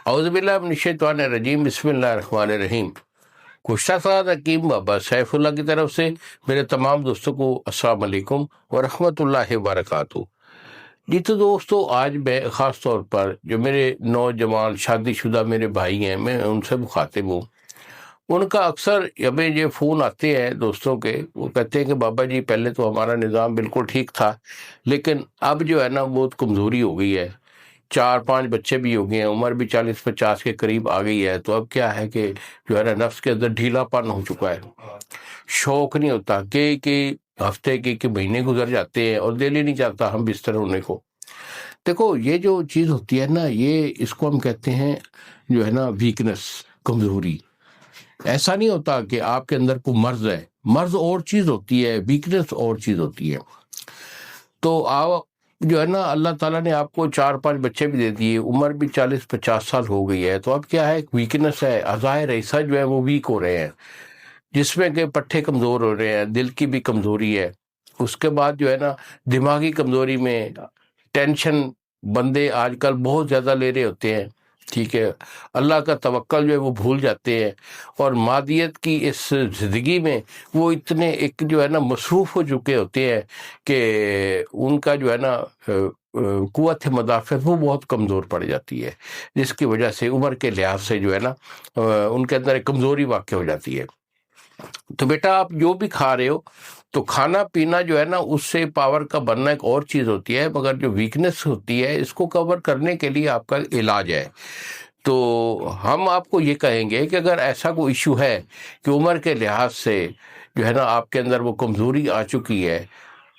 اعوذ باللہ من الشیطان الرجیم، بسم اللہ الرحمن الرحیم۔ گزشتہ سال حکیم بابا سیف اللہ کی طرف سے میرے تمام دوستوں کو السلام علیکم ورحمۃ اللہ وبرکاتہ۔ جی تو دوستو، آج میں خاص طور پر جو میرے نوجوان شادی شدہ میرے بھائی ہیں، میں ان سے مخاطب ہوں۔ ان کا اکثر ہمیں یہ فون آتے ہیں دوستوں کے، وہ کہتے ہیں کہ بابا جی پہلے تو ہمارا نظام بالکل ٹھیک تھا، لیکن اب جو ہے نا بہت کمزوری ہو گئی ہے، 4-5 بچے بھی ہو گئے ہیں، عمر بھی 40-50 کے قریب آ گئی ہے، تو اب کیا ہے کہ جو ہے نا نفس کے اندر ڈھیلا پن ہو چکا ہے، شوق نہیں ہوتا کہ ہفتے کے مہینے گزر جاتے ہیں اور دل ہی نہیں چاہتا ہم بستر ہونے کو۔ دیکھو، یہ جو چیز ہوتی ہے نا، یہ اس کو ہم کہتے ہیں جو ہے نا ویکنس، کمزوری۔ ایسا نہیں ہوتا کہ آپ کے اندر کوئی مرض ہے، مرض اور چیز ہوتی ہے، ویکنس اور چیز ہوتی ہے۔ تو آپ جو ہے نا، اللہ تعالیٰ نے آپ کو 4-5 بچے بھی دے دیے، عمر بھی 40-50 سال ہو گئی ہے، تو اب کیا ہے، ایک ویکنس ہے، اعضائے رئیسہ جو ہے وہ ویک ہو رہے ہیں، جس میں کہ پٹھے کمزور ہو رہے ہیں، دل کی بھی کمزوری ہے۔ اس کے بعد جو ہے نا دماغی کمزوری میں ٹینشن بندے آج کل بہت زیادہ لے رہے ہوتے ہیں، ٹھیک ہے، اللہ کا توکل جو ہے وہ بھول جاتے ہیں، اور مادیت کی اس زندگی میں وہ اتنے ایک جو ہے نا مصروف ہو چکے ہوتے ہیں کہ ان کا جو ہے نا قوت مدافعت وہ بہت کمزور پڑ جاتی ہے، جس کی وجہ سے عمر کے لحاظ سے جو ہے نا ان کے اندر ایک کمزوری واقع ہو جاتی ہے۔ تو بیٹا، آپ جو بھی کھا رہے ہو، تو کھانا پینا جو ہے نا اس سے پاور کا بننا ایک اور چیز ہوتی ہے، مگر جو ویکنس ہوتی ہے اس کو کور کرنے کے لیے آپ کا علاج ہے۔ تو ہم آپ کو یہ کہیں گے کہ اگر ایسا کوئی ایشو ہے کہ عمر کے لحاظ سے جو ہے نا آپ کے اندر وہ کمزوری آ چکی ہے،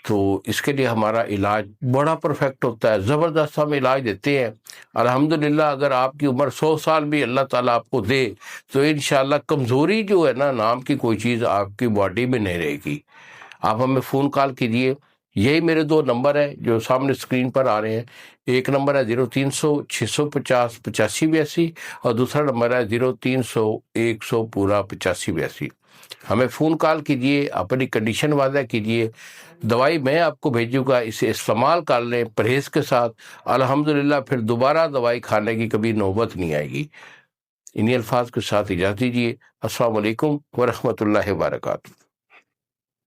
تو اس کے لیے ہمارا علاج بڑا پرفیکٹ ہوتا ہے، زبردست ہم علاج دیتے ہیں۔ الحمدللہ اگر آپ کی عمر 100 سال بھی اللہ تعالیٰ آپ کو دے، تو انشاءاللہ کمزوری جو ہے نا نام کی کوئی چیز آپ کی باڈی میں نہیں رہے گی۔ آپ ہمیں فون کال کیجئے، یہی میرے 2 نمبر ہیں جو سامنے اسکرین پر آ رہے ہیں۔ ایک نمبر ہے 0300-650-8582 اور دوسرا نمبر ہے 0300-100-8582۔ ہمیں فون کال کیجئے، اپنی کنڈیشن واضح کیجئے، دوائی میں آپ کو بھیجوں گا، اسے استعمال کر لیں پرہیز کے ساتھ، الحمدللہ پھر دوبارہ دوائی کھانے کی کبھی نوبت نہیں آئے گی۔ انہی الفاظ کے ساتھ اجازت دیجیے۔ السلام علیکم ورحمۃ اللہ وبرکاتہ۔